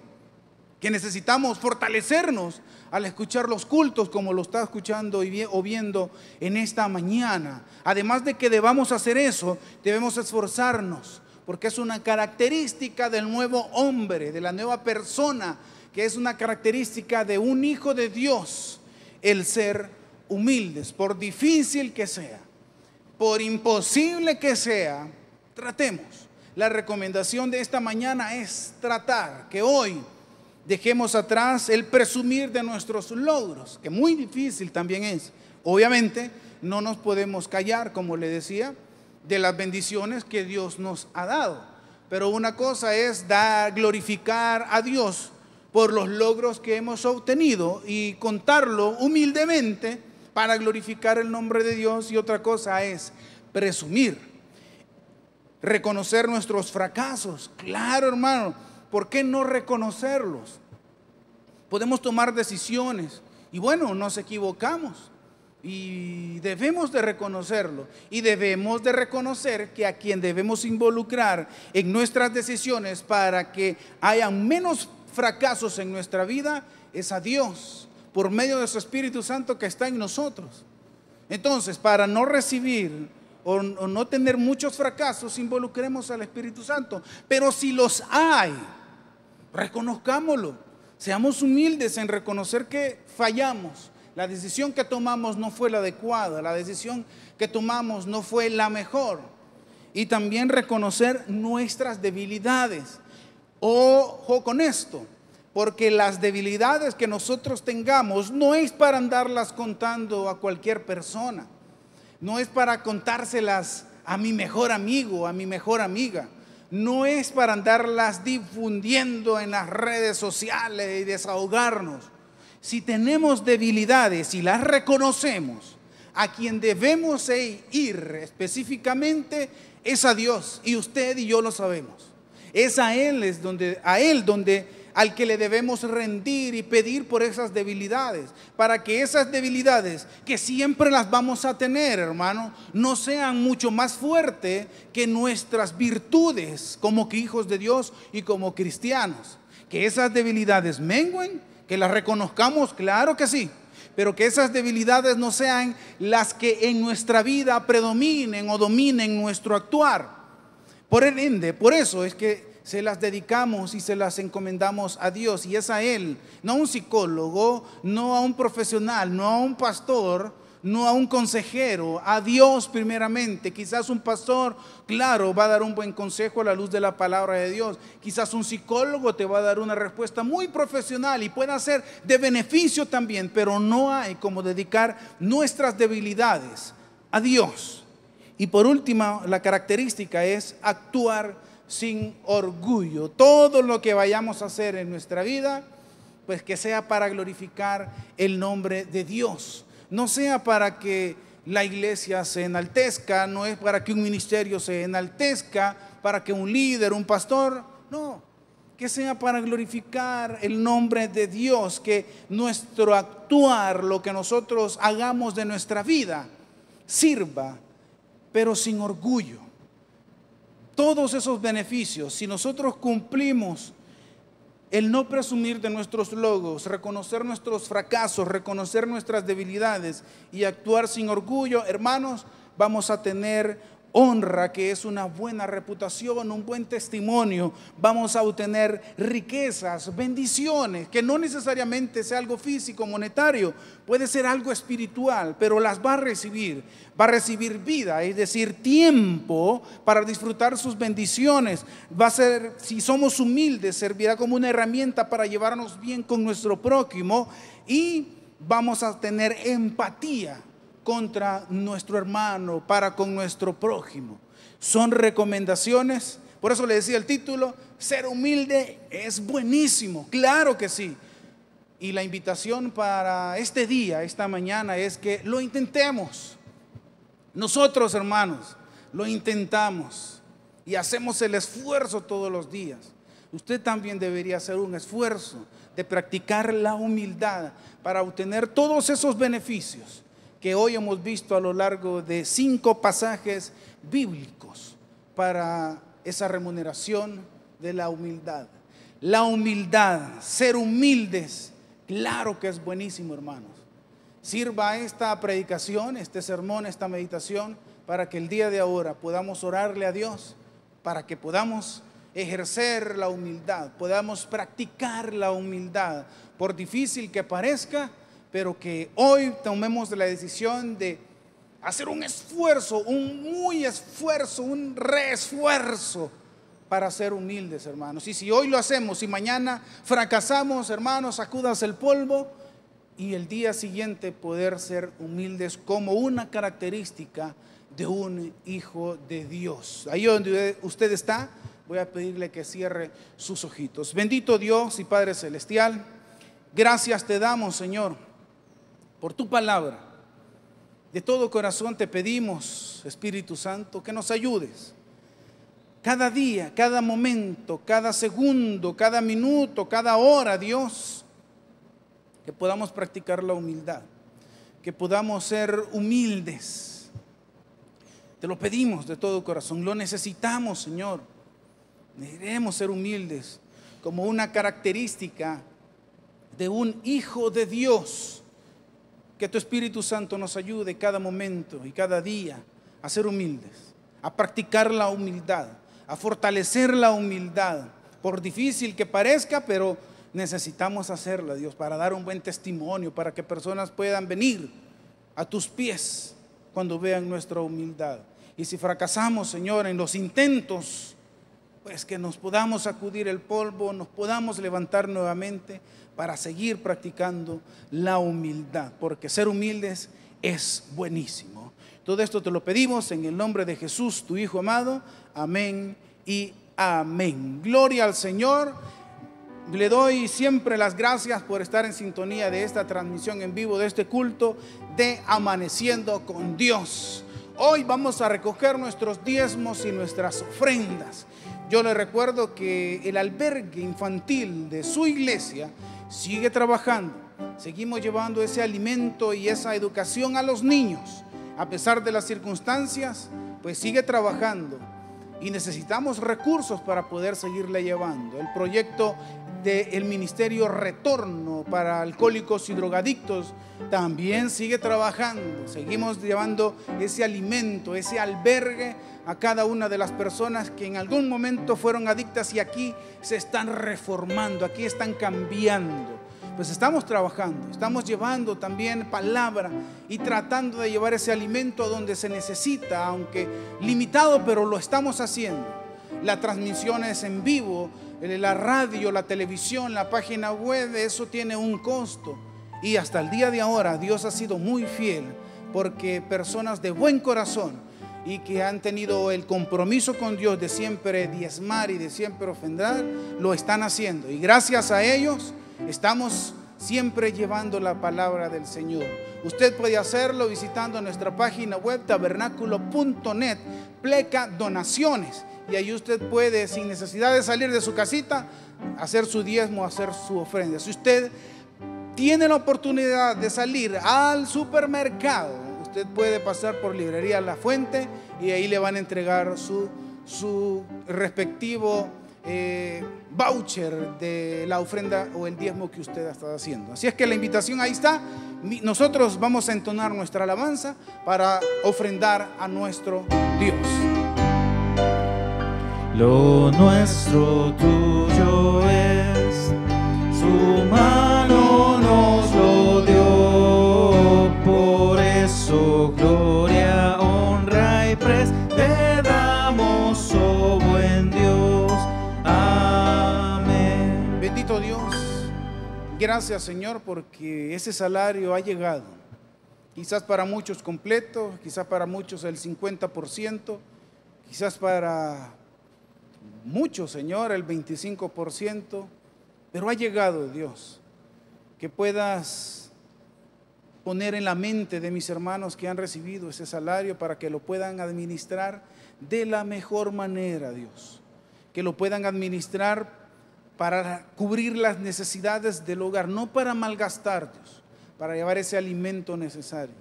que necesitamos fortalecernos al escuchar los cultos como lo está escuchando o viendo en esta mañana. Además de que debamos hacer eso, debemos esforzarnos, porque es una característica del nuevo hombre, de la nueva persona, que es una característica de un hijo de Dios, el ser humildes. Por difícil que sea, por imposible que sea, tratemos. La recomendación de esta mañana es tratar que hoy dejemos atrás el presumir de nuestros logros, que muy difícil también es. Obviamente no nos podemos callar, como le decía, de las bendiciones que Dios nos ha dado. Pero una cosa es glorificar a Dios por los logros que hemos obtenido y contarlo humildemente para glorificar el nombre de Dios, y otra cosa es presumir, reconocer nuestros fracasos. Claro, hermano, ¿por qué no reconocerlos? Podemos tomar decisiones y bueno, nos equivocamos y debemos de reconocerlo, y debemos de reconocer que a quien debemos involucrar en nuestras decisiones para que haya menos fracasos en nuestra vida es a Dios, por medio de su Espíritu Santo que está en nosotros. Entonces, para no recibir o no tener muchos fracasos, involucremos al Espíritu Santo. Pero si los hay, reconozcámoslo, seamos humildes en reconocer que fallamos, la decisión que tomamos no fue la adecuada, la decisión que tomamos no fue la mejor, y también reconocer nuestras debilidades. Ojo con esto, porque las debilidades que nosotros tengamos no es para andarlas contando a cualquier persona, no es para contárselas a mi mejor amigo, a mi mejor amiga, no es para andarlas difundiendo en las redes sociales y desahogarnos. Si tenemos debilidades y las reconocemos, a quien debemos ir específicamente es a Dios, y usted y yo lo sabemos. Es a Él, al que le debemos rendir y pedir por esas debilidades, para que esas debilidades, que siempre las vamos a tener, hermano, no sean mucho más fuertes que nuestras virtudes como hijos de Dios y como cristianos. Que esas debilidades mengüen, que las reconozcamos, claro que sí, pero que esas debilidades no sean las que en nuestra vida predominen o dominen nuestro actuar. Por ende, por eso es que se las dedicamos y se las encomendamos a Dios, y es a Él, no a un psicólogo, no a un profesional, no a un pastor, no a un consejero, a Dios primeramente. Quizás un pastor, claro, va a dar un buen consejo a la luz de la palabra de Dios. Quizás un psicólogo te va a dar una respuesta muy profesional y puede ser de beneficio también, pero no hay como dedicar nuestras debilidades a Dios. Y por último, la característica es actuar sin orgullo. Todo lo que vayamos a hacer en nuestra vida, pues que sea para glorificar el nombre de Dios. No sea para que la iglesia se enaltezca, no es para que un ministerio se enaltezca, para que un líder, un pastor, no. que sea para glorificar el nombre de Dios, que nuestro actuar, lo que nosotros hagamos de nuestra vida, sirva, pero sin orgullo. Todos esos beneficios, si nosotros cumplimos el no presumir de nuestros logros, reconocer nuestros fracasos, reconocer nuestras debilidades y actuar sin orgullo, hermanos, vamos a tener honra, que es una buena reputación, un buen testimonio. Vamos a obtener riquezas, bendiciones, que no necesariamente sea algo físico, monetario, puede ser algo espiritual, pero las va a recibir. Va a recibir vida, es decir, tiempo para disfrutar sus bendiciones. Va a ser, si somos humildes, servirá como una herramienta para llevarnos bien con nuestro prójimo, y vamos a tener empatía contra nuestro hermano, para con nuestro prójimo. Son recomendaciones. Por eso le decía el título: ser humilde es buenísimo. Claro que sí. Y la invitación para este día, esta mañana, es que lo intentemos. Nosotros, hermanos, lo intentamos y hacemos el esfuerzo todos los días. Usted también debería hacer un esfuerzo de practicar la humildad para obtener todos esos beneficios que hoy hemos visto a lo largo de 5 pasajes bíblicos para esa remuneración de la humildad. La humildad, ser humildes, claro que es buenísimo, hermanos. Sirva esta predicación, este sermón, esta meditación, para que el día de ahora podamos orarle a Dios, para que podamos ejercer la humildad, podamos practicar la humildad, por difícil que parezca, pero que hoy tomemos la decisión de hacer un esfuerzo, un reesfuerzo para ser humildes, hermanos. Y si hoy lo hacemos y mañana fracasamos, hermanos, sacudas el polvo, y el día siguiente poder ser humildes como una característica de un hijo de Dios. Ahí donde usted está, voy a pedirle que cierre sus ojitos. Bendito Dios y Padre Celestial, gracias te damos, Señor, por tu palabra. De todo corazón te pedimos, Espíritu Santo, que nos ayudes cada día, cada momento, cada segundo, cada minuto, cada hora, Dios, que podamos practicar la humildad, que podamos ser humildes. Te lo pedimos de todo corazón, lo necesitamos, Señor. Debemos ser humildes como una característica de un hijo de Dios. Que tu Espíritu Santo nos ayude cada momento y cada día a ser humildes, a practicar la humildad, a fortalecer la humildad, por difícil que parezca, pero necesitamos hacerla, Dios, para dar un buen testimonio, para que personas puedan venir a tus pies cuando vean nuestra humildad. Y si fracasamos, Señor, en los intentos, pues que nos podamos sacudir el polvo, nos podamos levantar nuevamente para seguir practicando la humildad, porque ser humildes es buenísimo. Todo esto te lo pedimos en el nombre de Jesús, tu Hijo amado. Amén y amén. Gloria al Señor. Le doy siempre las gracias por estar en sintonía de esta transmisión en vivo, de este culto de Amaneciendo con Dios. Hoy vamos a recoger nuestros diezmos y nuestras ofrendas. Yo le recuerdo que el albergue infantil de su iglesia sigue trabajando. Seguimos llevando ese alimento y esa educación a los niños. A pesar de las circunstancias, pues sigue trabajando. Y necesitamos recursos para poder seguirle llevando. El proyecto del Ministerio Retorno para Alcohólicos y Drogadictos también sigue trabajando. Seguimos llevando ese alimento, ese albergue a cada una de las personas que en algún momento fueron adictas y aquí se están reformando, aquí están cambiando. Pues estamos trabajando, estamos llevando también palabra y tratando de llevar ese alimento donde se necesita, aunque limitado, pero lo estamos haciendo. La transmisión es en vivo, la radio, la televisión, la página web, eso tiene un costo. Y hasta el día de ahora Dios ha sido muy fiel, porque personas de buen corazón y que han tenido el compromiso con Dios de siempre diezmar y de siempre ofrendar, lo están haciendo. Y gracias a ellos estamos siempre llevando la palabra del Señor. Usted puede hacerlo visitando nuestra página web tabernáculo.net, pleca donaciones, y ahí usted puede, sin necesidad de salir de su casita, hacer su diezmo, hacer su ofrenda. Si usted tiene la oportunidad de salir al supermercado, usted puede pasar por Librería La Fuente y ahí le van a entregar su respectivo voucher de la ofrenda o el diezmo que usted ha estado haciendo. Así es que la invitación ahí está. Nosotros vamos a entonar nuestra alabanza para ofrendar a nuestro Dios. Lo nuestro tuyo es, su mano nos lo dio, por eso gloria, honra y pres te damos, oh buen Dios. Amén. Bendito Dios, gracias Señor, porque ese salario ha llegado. Quizás para muchos completo, quizás para muchos el 50%, quizás para muchos, Señor, el 25%, pero ha llegado, Dios. Que puedas poner en la mente de mis hermanos que han recibido ese salario para que lo puedan administrar de la mejor manera, Dios. Que lo puedan administrar para cubrir las necesidades del hogar, no para malgastar, Dios, para llevar ese alimento necesario.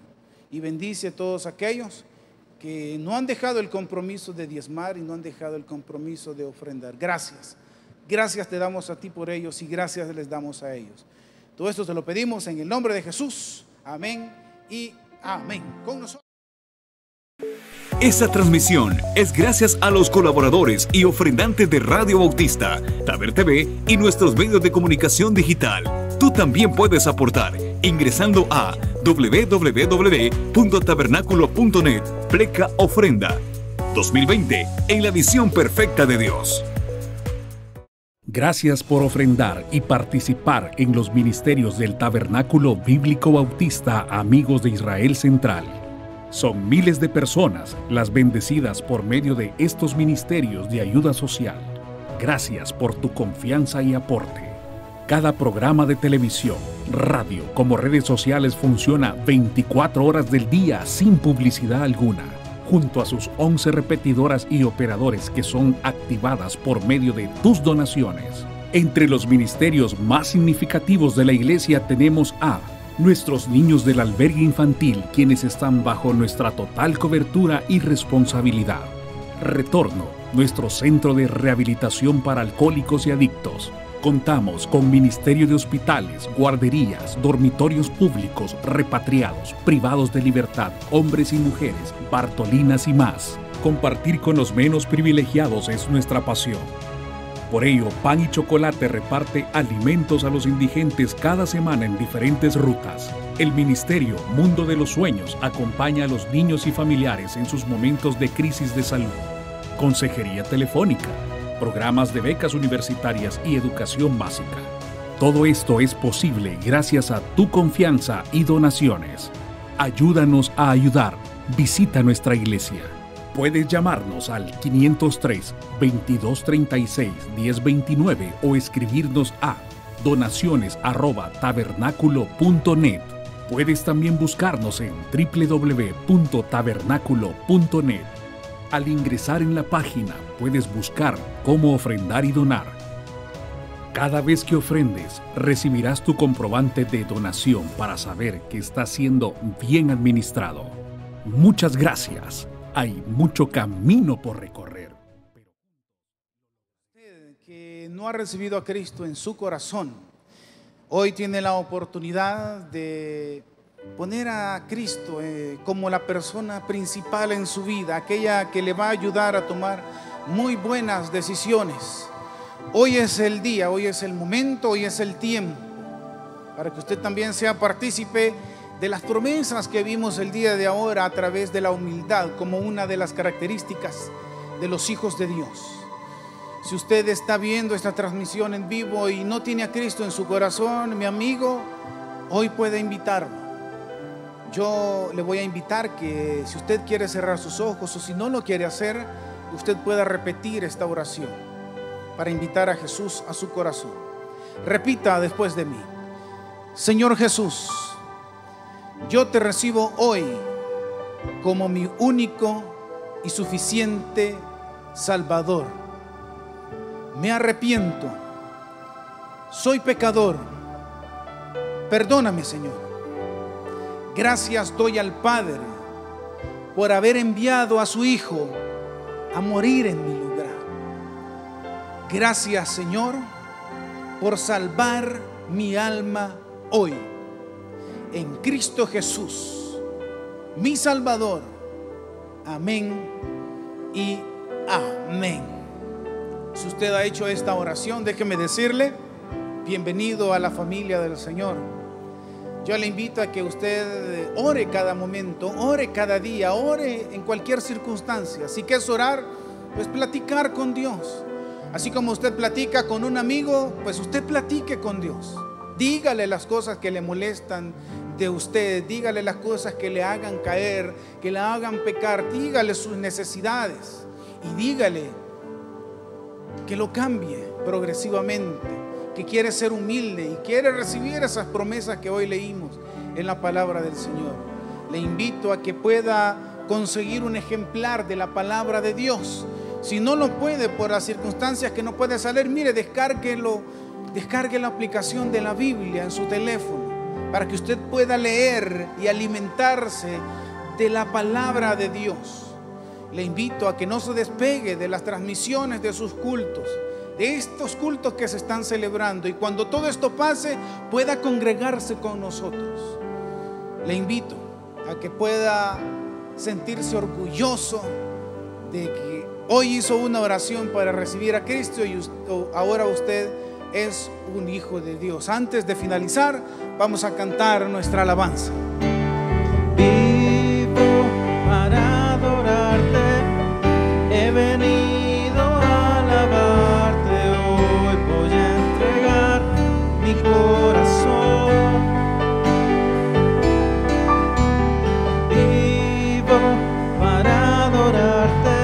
Y bendice a todos aquellos que no han dejado el compromiso de diezmar y no han dejado el compromiso de ofrendar. Gracias. Gracias te damos a ti por ellos y gracias les damos a ellos. Todo esto te lo pedimos en el nombre de Jesús. Amén y amén. Con nosotros. Esta transmisión es gracias a los colaboradores y ofrendantes de Radio Bautista, Taber TV y nuestros medios de comunicación digital. Tú también puedes aportar ingresando a www.tabernaculo.net, pleca ofrenda 2020 en la visión perfecta de Dios. Gracias por ofrendar y participar en los ministerios del Tabernáculo Bíblico Bautista Amigos de Israel Central. Son miles de personas las bendecidas por medio de estos ministerios de ayuda social. Gracias por tu confianza y aporte. Cada programa de televisión, radio como redes sociales funciona 24 horas del día sin publicidad alguna, junto a sus 11 repetidoras y operadores que son activadas por medio de tus donaciones. Entre los ministerios más significativos de la iglesia tenemos a nuestros niños del albergue infantil, quienes están bajo nuestra total cobertura y responsabilidad. Retorno, nuestro centro de rehabilitación para alcohólicos y adictos. Contamos con ministerio de hospitales, guarderías, dormitorios públicos, repatriados, privados de libertad, hombres y mujeres, Bartolinas y más. Compartir con los menos privilegiados es nuestra pasión. Por ello, Pan y Chocolate reparte alimentos a los indigentes cada semana en diferentes rutas. El Ministerio Mundo de los Sueños acompaña a los niños y familiares en sus momentos de crisis de salud. Consejería telefónica, programas de becas universitarias y educación básica. Todo esto es posible gracias a tu confianza y donaciones. Ayúdanos a ayudar. Visita nuestra iglesia. Puedes llamarnos al 503-2236-1029 o escribirnos a donaciones@tabernaculo.net. Puedes también buscarnos en www.tabernaculo.net. Al ingresar en la página, puedes buscar cómo ofrendar y donar. Cada vez que ofrendes, recibirás tu comprobante de donación para saber que está siendo bien administrado. Muchas gracias. Hay mucho camino por recorrer. Usted que no ha recibido a Cristo en su corazón, hoy tiene la oportunidad de poner a Cristo como la persona principal en su vida, aquella que le va a ayudar a tomar muy buenas decisiones. Hoy es el día, hoy es el momento, hoy es el tiempo para que usted también sea partícipe de las promesas que vimos el día de ahora a través de la humildad como una de las características de los hijos de Dios. Si usted está viendo esta transmisión en vivo y no tiene a Cristo en su corazón, mi amigo, hoy puede invitarlo. Yo le voy a invitar que si usted quiere cerrar sus ojos o si no lo quiere hacer, usted pueda repetir esta oración para invitar a Jesús a su corazón. Repita después de mí: Señor Jesús, yo te recibo hoy como mi único y suficiente Salvador. Me arrepiento. Soy pecador. Perdóname, Señor. Gracias doy al Padre por haber enviado a su Hijo a morir en mi lugar. Gracias, Señor, por salvar mi alma hoy. En Cristo Jesús, mi Salvador. Amén y amén. Si usted ha hecho esta oración, déjeme decirle, bienvenido a la familia del Señor. Yo le invito a que usted ore cada momento, ore cada día, ore en cualquier circunstancia. Si quieres orar, pues platicar con Dios. Así como usted platica con un amigo, pues usted platique con Dios. Dígale las cosas que le molestan de usted, dígale las cosas que le hagan caer, que le hagan pecar, dígale sus necesidades y dígale que lo cambie progresivamente, que quiere ser humilde y quiere recibir esas promesas que hoy leímos en la palabra del Señor. Le invito a que pueda conseguir un ejemplar de la palabra de Dios. Si no lo puede por las circunstancias que no puede salir, mire, descargue la aplicación de la Biblia en su teléfono para que usted pueda leer y alimentarse de la palabra de Dios. Le invito a que no se despegue de las transmisiones de sus cultos, de estos cultos que se están celebrando, y cuando todo esto pase pueda congregarse con nosotros. Le invito a que pueda sentirse orgulloso de que hoy hizo una oración para recibir a Cristo y ahora usted es un hijo de Dios. Antes de finalizar, vamos a cantar nuestra alabanza. Vivo para adorarte, he venido a alabarte, hoy voy a entregar mi corazón. Vivo para adorarte,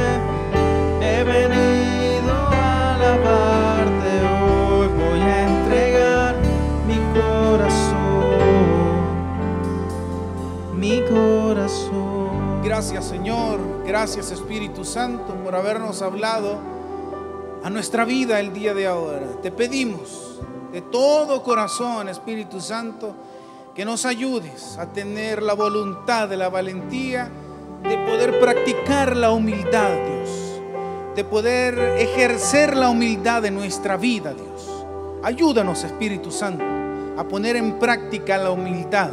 he venido a alabarte, hoy voy a entregar mi corazón. Gracias, Señor, gracias, Espíritu Santo, por habernos hablado a nuestra vida el día de ahora. Te pedimos de todo corazón, Espíritu Santo, que nos ayudes a tener la voluntad, la valentía de poder practicar la humildad, Dios, de poder ejercer la humildad en nuestra vida, Dios. Ayúdanos, Espíritu Santo, a poner en práctica la humildad.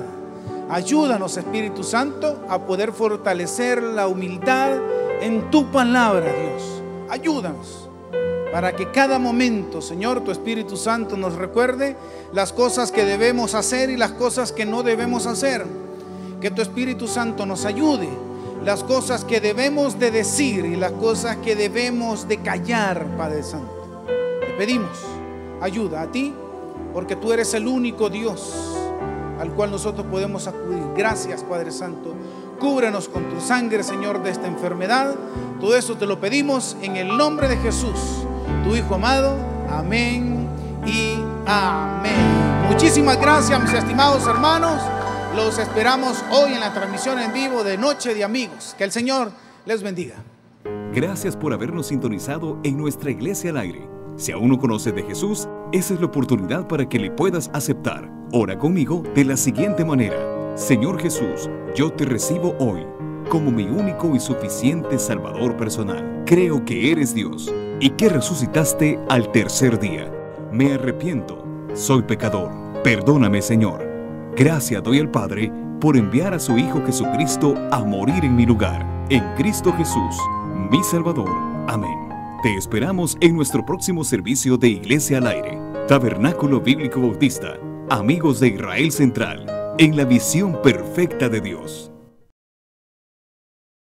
Ayúdanos, Espíritu Santo, a poder fortalecer la humildad en tu palabra, Dios. Ayúdanos para que cada momento, Señor, tu Espíritu Santo nos recuerde las cosas que debemos hacer y las cosas que no debemos hacer. Que tu Espíritu Santo nos ayude, las cosas que debemos de decir y las cosas que debemos de callar, Padre Santo. Te pedimos ayuda a ti, porque tú eres el único Dios al cual nosotros podemos acudir. Gracias, Padre Santo. Cúbrenos con tu sangre, Señor, de esta enfermedad. Todo eso te lo pedimos en el nombre de Jesús, tu Hijo amado. Amén y amén. Muchísimas gracias, mis estimados hermanos. Los esperamos hoy en la transmisión en vivo de Noche de Amigos. Que el Señor les bendiga. Gracias por habernos sintonizado en nuestra Iglesia al Aire. Si aún no conoces de Jesús, esa es la oportunidad para que le puedas aceptar. Ora conmigo de la siguiente manera: Señor Jesús, yo te recibo hoy como mi único y suficiente Salvador personal. Creo que eres Dios y que resucitaste al tercer día. Me arrepiento, soy pecador. Perdóname, Señor. Gracias doy al Padre por enviar a su Hijo Jesucristo a morir en mi lugar. En Cristo Jesús, mi Salvador. Amén. Te esperamos en nuestro próximo servicio de Iglesia al Aire, Tabernáculo Bíblico Bautista, Amigos de Israel Central, en la visión perfecta de Dios.